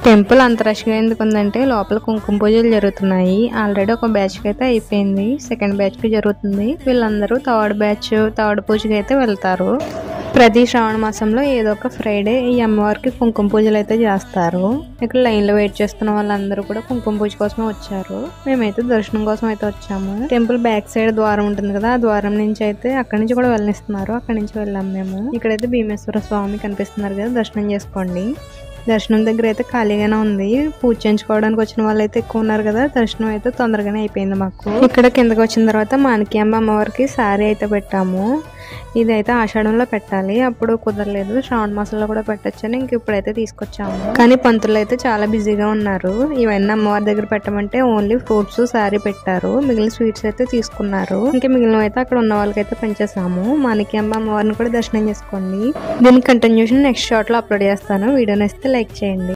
Temple అంత రష్గా ఎందుకు ఉందంటే లోపల కుంకుమ పూజలు జరుగుతున్నాయి. ఆల్రెడీ ఒక బ్యాచ్ కి అయితే అయిపోయింది, సెకండ్ బ్యాచ్ కి జరుగుతుంది. వీళ్ళందరూ థర్డ్ పూజకి అయితే వెళ్తారు. ప్రతి శ్రావణ మాసంలో ఏదో ఒక ఫ్రైడే ఈ అమ్మవారికి కుంకుమ పూజలు అయితే చేస్తారు. ఇక్కడ లైన్ లో వెయిట్ చేస్తున్న వాళ్ళందరూ కూడా కుంకుమ పూజ కోసమే వచ్చారు. మేమైతే దర్శనం కోసం అయితే వచ్చాము. టెంపుల్ బ్యాక్ సైడ్ ద్వారం ఉంటుంది కదా, ఆ ద్వారం నుంచి అయితే అక్కడి నుంచి కూడా వెళ్ళనిస్తున్నారు. అక్కడి నుంచి వెళ్ళాము మేము. ఇక్కడైతే భీమేశ్వర స్వామి కనిపిస్తున్నారు కదా, దర్శనం చేసుకోండి. దర్శనం దగ్గర అయితే ఖాళీగానే ఉంది. పూజ చేయించుకోవడానికి వచ్చిన వాళ్ళు అయితే ఎక్కువ ఉన్నారు కదా, దర్శనం అయితే తొందరగానే అయిపోయింది మాకు. ఇక్కడ కిందకి వచ్చిన తర్వాత మాణిక్యాంబ అమ్మవారికి శారీ అయితే పెట్టాము. ఇదైతే ఆషాఢంలో పెట్టాలి, అప్పుడు కుదరలేదు. శ్రావణ మాసంలో కూడా పెట్టొచ్చని ఇంక ఇప్పుడైతే తీసుకొచ్చాము. కానీ పంతులు అయితే చాలా బిజీగా ఉన్నారు. ఇవన్నీ అమ్మవారి దగ్గర పెట్టమంటే ఓన్లీ ఫ్రూట్స్ శారీ పెట్టారు, మిగిలిన స్వీట్స్ అయితే తీసుకున్నారు. ఇంకా మిగిలిన అయితే అక్కడ ఉన్న వాళ్ళకైతే పెంచేసాము. మాణిక్యాంబ అమ్మవారిని కూడా దర్శనం చేసుకోండి. దీని కంటిన్యూషన్ నెక్స్ట్ షార్ట్ లో అప్లోడ్ చేస్తాను. వీడియో నచ్చితే లైక్ చేయండి.